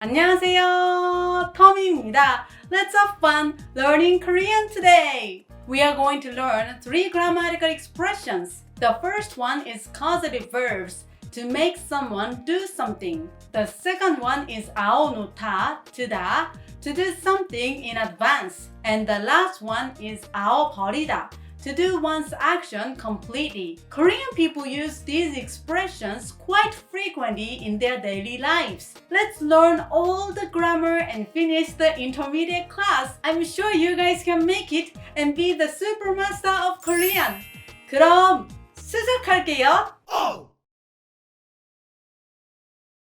안녕하세요, 터미입니다. Let's have fun learning Korean today. We are going to learn 3 grammatical expressions. The first one is causative verbs, to make someone do something. The second one is 아오노타, to do something in advance. And the last one is 아오버리다, to do one's action completely. Korean people use these expressions quite frequently in their daily lives. Let's learn all the grammar and finish the intermediate class. I'm sure you guys can make it and be the supermaster of Korean. 그럼 시작할게요.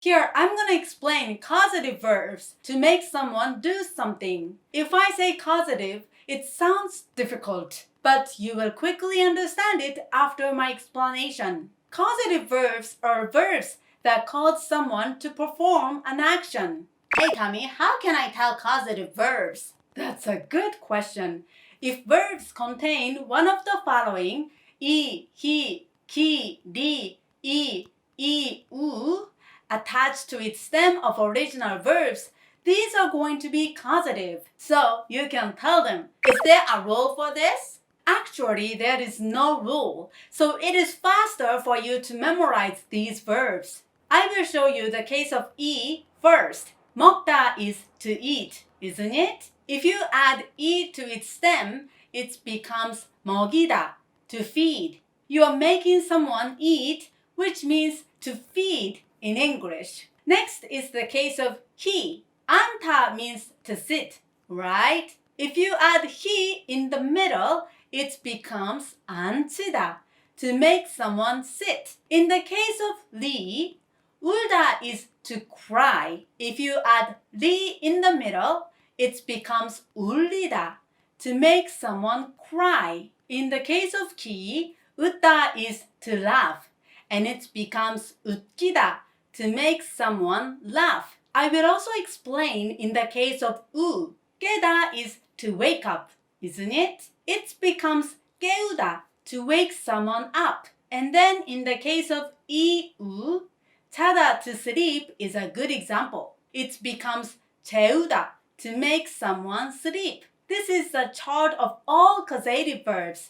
Here, I'm gonna explain causative verbs to make someone do something. If I say causative, it sounds difficult, but you will quickly understand it after my explanation. Causative verbs are verbs that cause someone to perform an action. Hey Tommy, how can I tell causative verbs? That's a good question. If verbs contain one of the following, 이, 히, 기, 리, 이, 우, attached to its stem of original verbs, these are going to be causative. So you can tell them. Is there a rule for this? Actually, there is no rule. So it is faster for you to memorize these verbs. I will show you the case of 이 first. 먹다 is to eat, isn't it? If you add 이 to its stem, it becomes 먹이다, to feed. You are making someone eat, which means to feed in English. Next is the case of 히. 앉다 means to sit, right? If you add 히 in the middle, it becomes 앉히다, to make someone sit. In the case of 리, 울다 is to cry. If you add 리 in the middle, it becomes 울리다, to make someone cry. In the case of 기, 웃다 is to laugh, and it becomes 웃기다, to make someone laugh. I will also explain in the case of 우. 깨다 is to wake up, isn't it? It becomes 깨우다, to wake someone up. And then in the case of 이우, 자다 to sleep is a good example. It becomes 재우다, to make someone sleep. This is the chart of all causative verbs.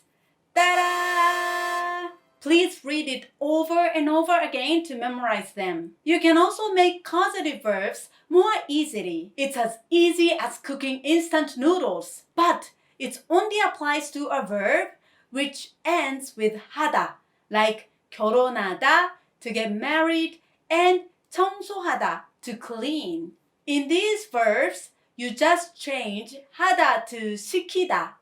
Ta-da! Please read it over and over again to memorize them. You can also make causative verbs more easily. It's as easy as cooking instant noodles. But it only applies to a verb which ends with 하다, like 결혼하다, to get married, and 청소하다, to clean. In these verbs, you just change 하다 to 시키다.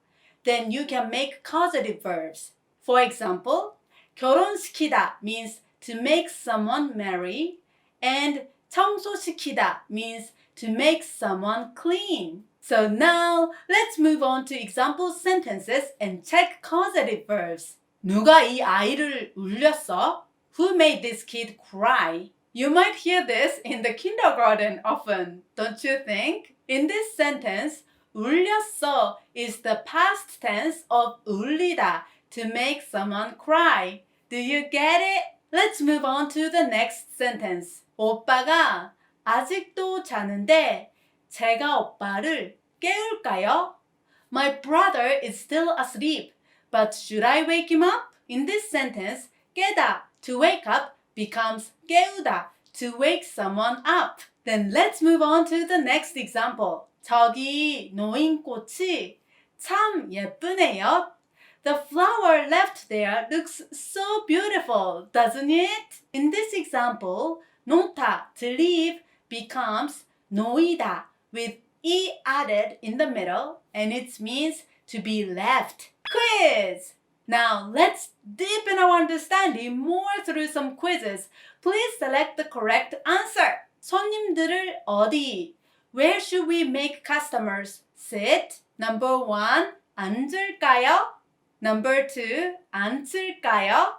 Then you can make causative verbs. For example, 결혼시키다 means to make someone marry, and 청소시키다 means to make someone clean. So now, let's move on to example sentences and check causative verbs. 누가 이 아이를 울렸어? Who made this kid cry? You might hear this in the kindergarten often, don't you think? In this sentence, 울렸어 is the past tense of 울리다, to make someone cry. Do you get it? Let's move on to the next sentence. 오빠가 아직도 자는데 제가 오빠를 깨울까요? My brother is still asleep, but should I wake him up? In this sentence, 깨다, to wake up, becomes 깨우다, to wake someone up. Then let's move on to the next example. 저기 놓인 꽃이 참 예쁘네요. The flower left there looks so beautiful, doesn't it? In this example, 놓다, to leave, becomes 놓이다, with 이 added in the middle, and it means to be left. Quiz! Now, let's deepen our understanding more through some quizzes. Please select the correct answer. 손님들을 어디? Where should we make customers sit? Number 1, 앉을까요? Number 2, 앉을까요?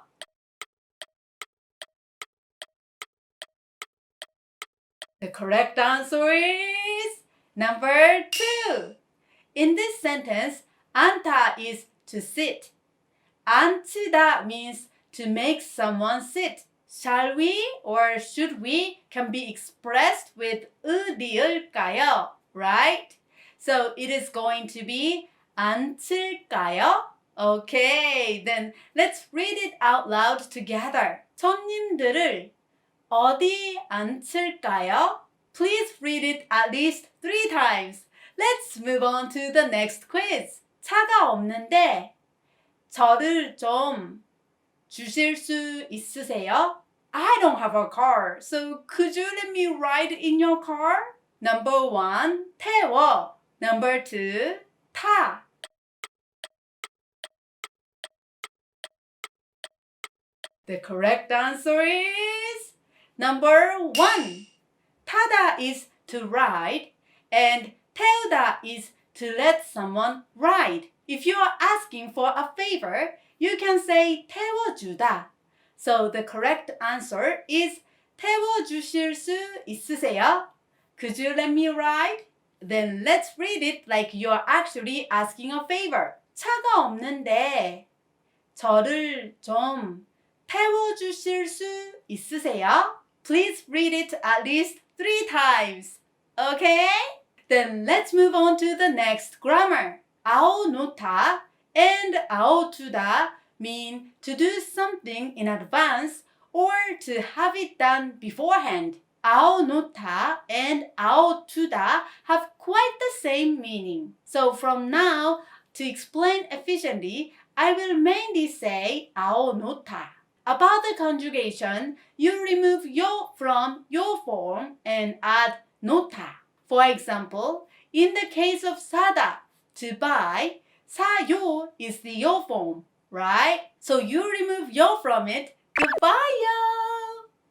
The correct answer is number 2. In this sentence, 앉다 is to sit. 앉히다 means to make someone sit. shall we or should we can be expressed with 으리을까요, right? So it is going to be 앉을까요? Okay, then let's read it out loud together. 손님들을 어디 앉힐까요? Please read it at least 3 times. Let's move on to the next quiz. 차가 없는데 저를 좀 주실 수 있으세요? I don't have a car, so could you let me ride in your car? Number 1, 태워. Number 2, 타. The correct answer is number 1. 타다 is to ride and 태우다 is to let someone ride. If you are asking for a favor, you can say 태워주다. So the correct answer is 태워주실 수 있으세요? Could you let me ride? Then let's read it like you are actually asking a favor. 차가 없는데 저를 좀 태워주실 수 있으세요? Please read it at least 3 times. Okay? Then let's move on to the next grammar. 아오노타 and 아오투다 mean to do something in advance or to have it done beforehand. 아오노타 and 아오투다 have quite the same meaning. So from now, to explain efficiently, I will mainly say 아오노타. About the conjugation, you remove yo from your form and add nota. For example, in the case of 사다, to buy, 사요 is the yo form, right? So you remove yo from it, goodbye,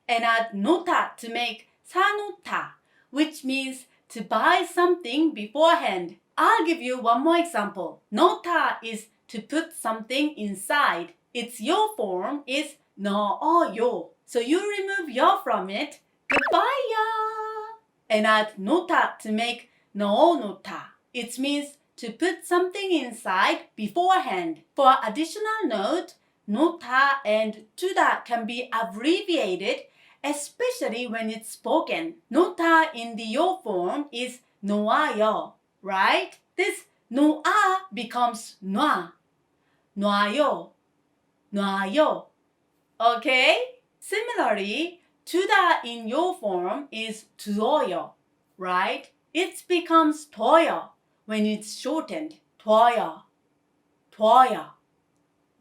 and add nota to make 사노타, which means to buy something beforehand. I'll give you one more example. nota is to put something inside. Its yo form is 넣어요. So you remove yo from it, goodbye, and add nota to make 넣어놓다. It means to put something inside beforehand. For additional note, nota and tuda can be abbreviated, especially when it's spoken. Nota in the yo form is 놓아요, right? This 놓아 becomes 놔, 놔요, 놔요. Okay? Similarly, 두다 in your form is 두어요, right? It becomes 둬요 when it's shortened. 둬요, 둬요.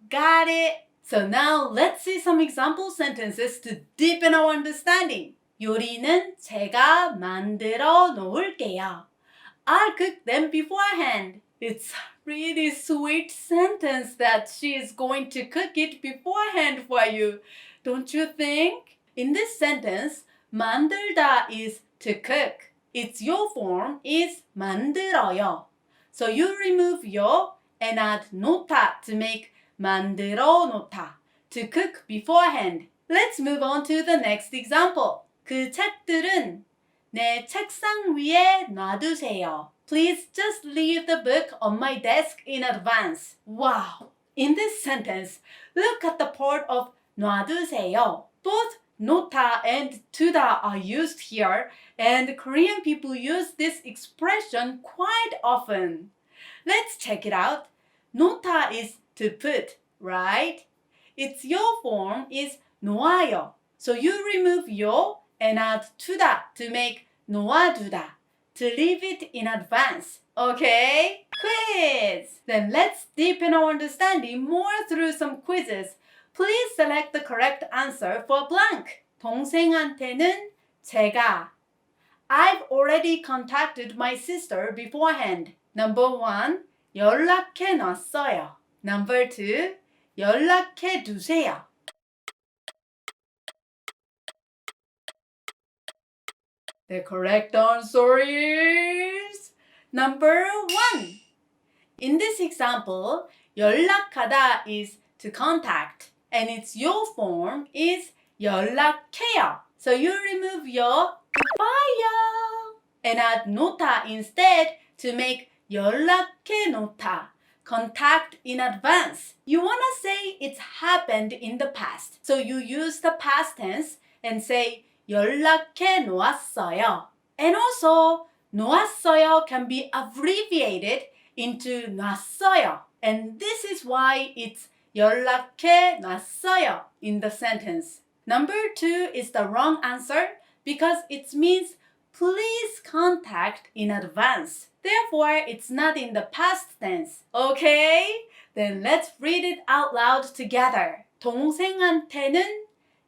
Got it? So now let's see some example sentences to deepen our understanding. 요리는 제가 만들어 놓을게요. I'll cook them beforehand. It's really sweet sentence that she is going to cook it beforehand for you. Don't you think? In this sentence, 만들다 is to cook. Its yo form is 만들어요. So you remove yo and add 놓다 to make 만들어 놓다, to cook beforehand. Let's move on to the next example. 그 책들은 내 책상 위에 놔두세요. Please just leave the book on my desk in advance. Wow! In this sentence, look at the part of 놔두세요. Both 놓다 and 두다 are used here, and Korean people use this expression quite often. Let's check it out. 놓다 is to put, right? Its yo form is 놓아요. So you remove yo and add 두다 to make 놓아두다, to leave it in advance. Okay? Quiz! Then let's deepen our understanding more through some quizzes. Please select the correct answer for blank. 동생한테는 제가 I've already contacted my sister beforehand. Number 1, 연락해 놨어요. Number 2, 연락해 두세요. The correct answer is number 1. In this example, 연락하다 is to contact, and its yo form is 연락해요. So you remove your goodbye and add 놓다 instead to make 연락해 놓다, contact in advance. You want to say it's happened in the past. So you use the past tense and say 연락해 놓았어요. And also 놓았어요 can be abbreviated into 놨어요. And this is why it's 연락해 놨어요 in the sentence. Number 2 is the wrong answer because it means please contact in advance. Therefore, it's not in the past tense. Okay? Then let's read it out loud together. 동생한테는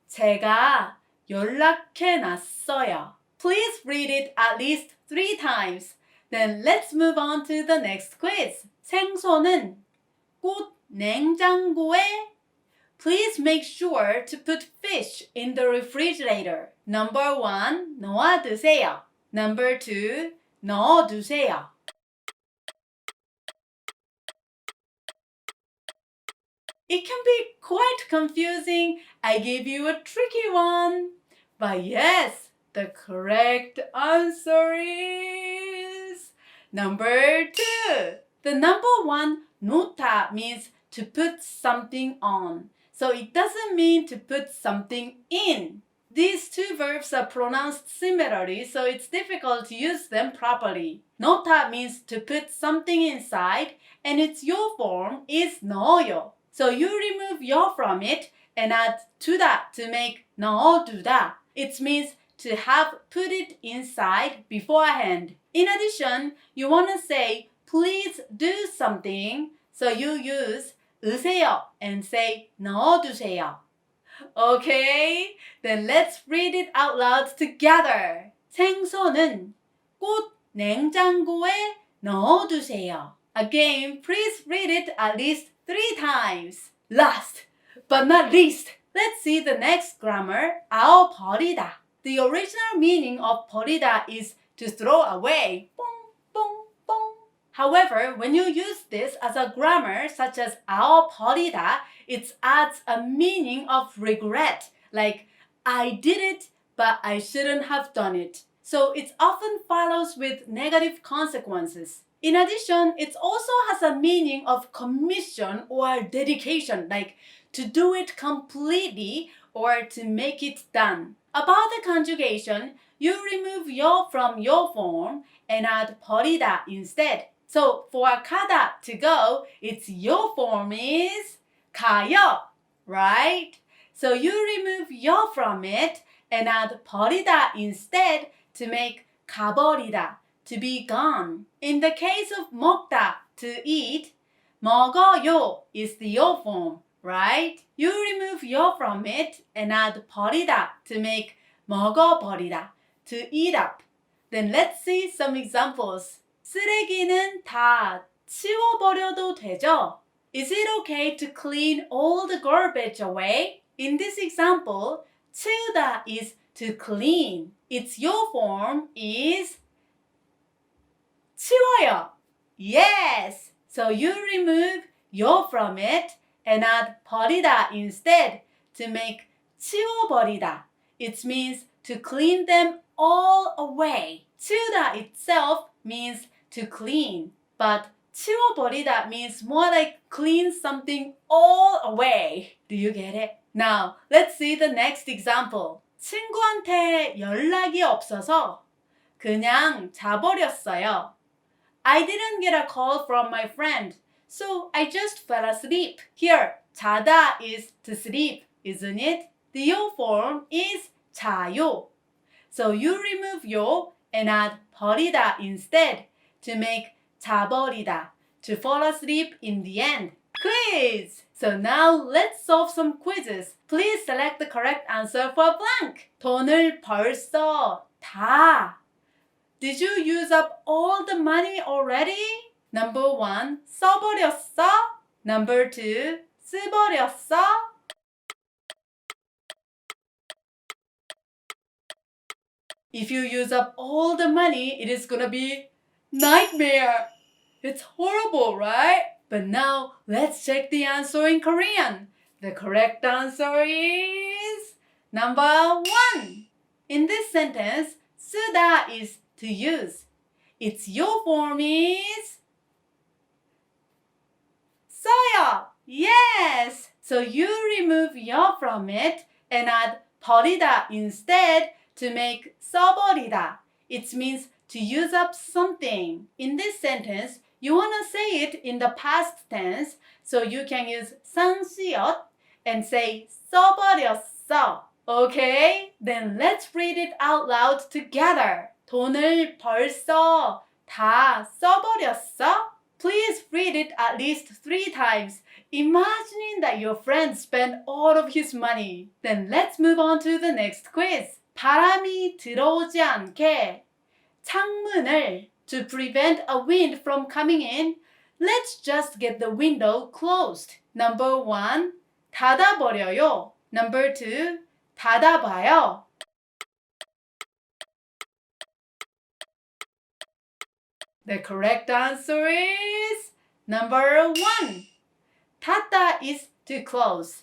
제가 연락해 놨어요. Please read it at least 3 times. Then let's move on to the next quiz. 생선은 곧 냉장고에 Please make sure to put fish in the refrigerator. Number 1, 놓아두세요. Number 2, 넣어두세요. It can be quite confusing. I gave you a tricky one. But yes, the correct answer is number 2. The number 1, 놓다, means to put something on. So it doesn't mean to put something in. These two verbs are pronounced similarly, so it's difficult to use them properly. 놓다 means to put something inside, and its 요 form is 넣어요. So you remove 요 from it and add 두다 to make 넣어두다. It means to have put it inside beforehand. In addition, you want to say please do something, so you use 으세요 and say 넣어두세요. Okay, then let's read it out loud together. 생선은 꼭 냉장고에 넣어두세요. Again, please read it at least 3 times. Last but not least, let's see the next grammar, 아오 버리다. The original meaning of 버리다 is to throw away. However, when you use this as a grammar such as 아오 버리다, it adds a meaning of regret, like I did it, but I shouldn't have done it. So it often follows with negative consequences. In addition, it also has a meaning of commission or dedication, like to do it completely or to make it done. About the conjugation, you remove 요 from 요 form and add 버리다 instead. So for 가다, to go, its 요 form is 가요, right? So you remove 요 from it and add 버리다 instead to make 가버리다, to be gone. In the case of 먹다, to eat, 먹어요 is the 요 form, right? You remove 요 from it and add 버리다 to make 먹어버리다, to eat up. Then let's see some examples. 쓰레기는 다 치워버려도 되죠? Is it okay to clean all the garbage away? In this example, 치우다 is to clean. Its 요 form is 치워요. Yes! So you remove 요 from it and add 버리다 instead to make 치워버리다. It means to clean them all away. 치우다 itself means to clean, but 치워버리다 means more like clean something all away. Do you get it? Now, let's see the next example. 친구한테 연락이 없어서 그냥 자버렸어요. I didn't get a call from my friend, so I just fell asleep. Here, 자다 is to sleep, isn't it? The 요 form is 자요. So you remove 요 and add 버리다 instead to make 자버리다, to fall asleep in the end. Quiz! So now let's solve some quizzes. Please select the correct answer for blank. 돈을 벌써 다. Did you use up all the money already? Number 1, 써버렸어. Number 2, 쓰버렸어. If you use up all the money, it is gonna be nightmare. It's horrible, right? But now, let's check the answer in Korean. The correct answer is number 1. In this sentence, 쓰다 is to use. Its 요 form is 써요. Yes. So you remove 여 from it and add 버리다 instead to make 써버리다. It means to use up something. In this sentence, you want to say it in the past tense, so you can use 상시옷 and say 써버렸어. Okay? Then let's read it out loud together. 돈을 벌써 다 써버렸어? Please read it at least 3 times, imagining that your friend spent all of his money. Then let's move on to the next quiz. 바람이 들어오지 않게 창문을 to prevent a wind from coming in, let's just get the window closed. Number 1, 닫아버려요. Number 2, 닫아봐요. The correct answer is number 1. 닫다 is to close.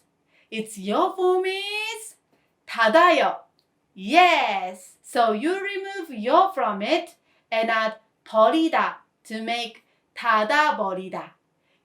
Its your form is 닫아요. Yes. So you remove 요 from it and add 버리다 to make 닫아버리다.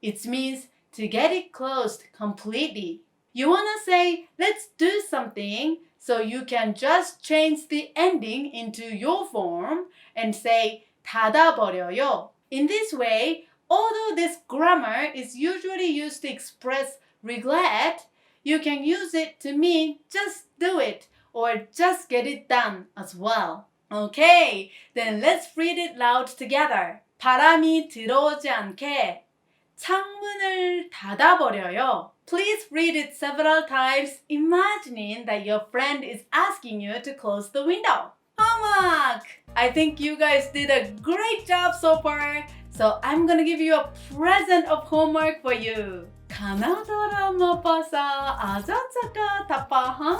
It means to get it closed completely. You want to say, let's do something, so you can just change the ending into your form and say 닫아버려요. In this way, although this grammar is usually used to express regret, you can use it to mean just do it or just get it done as well. Okay, then let's read it loud together. 바람이 들어오지 않게 창문을 닫아버려요. Please read it several times, imagining that your friend is asking you to close the window. Homework! I think you guys did a great job so far, so I'm gonna give you a present of homework for you. 가나다라 마파사 아자차카 타파하.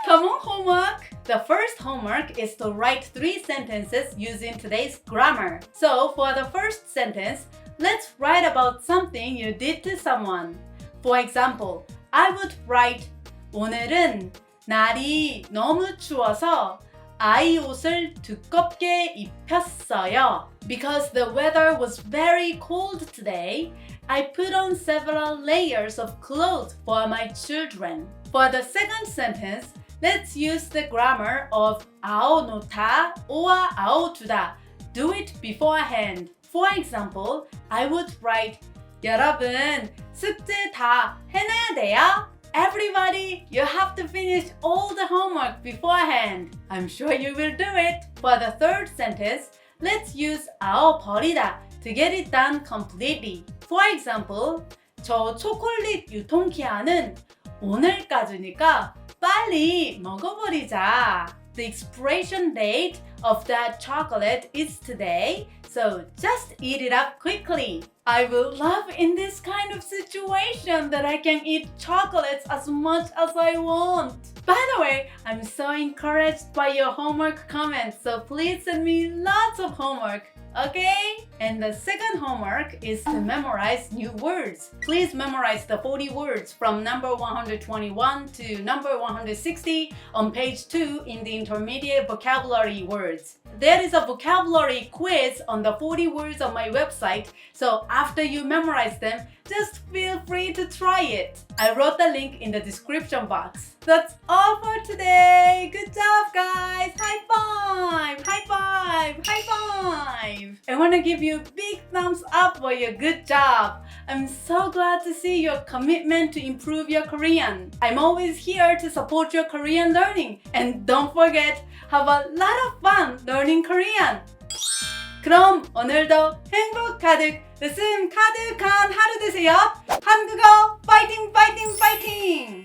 Come on, homework! The first homework is to write 3 sentences using today's grammar. So for the first sentence, let's write about something you did to someone. For example, I would write 오늘은 날이 너무 추워서 아이 옷을 두껍게 입혔어요. Because the weather was very cold today, I put on several layers of clothes for my children. For the second sentence, let's use the grammar of 아오놓다 or 아오두다. Do it beforehand. For example, I would write 여러분, 숙제 다 해놔야 돼요? Everybody, you have to finish all the homework beforehand. I'm sure you will do it. For the third sentence, let's use 버리다 to get it done completely. For example, 저 초콜릿 유통기한은 오늘까지니까 빨리 먹어버리자. The expiration date of that chocolate is today, so just eat it up quickly. I will love in this kind of situation that I can eat chocolates as much as I want. By the way, I'm so encouraged by your homework comments, so please send me lots of homework. Okay? And the second homework is to memorize new words. Please memorize the 40 words from number 121 to number 160 on page 2 in the intermediate vocabulary words. There is a vocabulary quiz on the 40 words on my website, so after you memorize them, just feel free to try it. I wrote the link in the description box. That's all for today. Good job, guys. High five! High five! High five! I want to give you a big thumbs up for your good job. I'm so glad to see your commitment to improve your Korean. I'm always here to support your Korean learning. And don't forget, have a lot of fun learning Korean. 그럼 오늘도 행복 가득, 웃음 가득한 하루 되세요. 한국어 파이팅 파이팅 파이팅!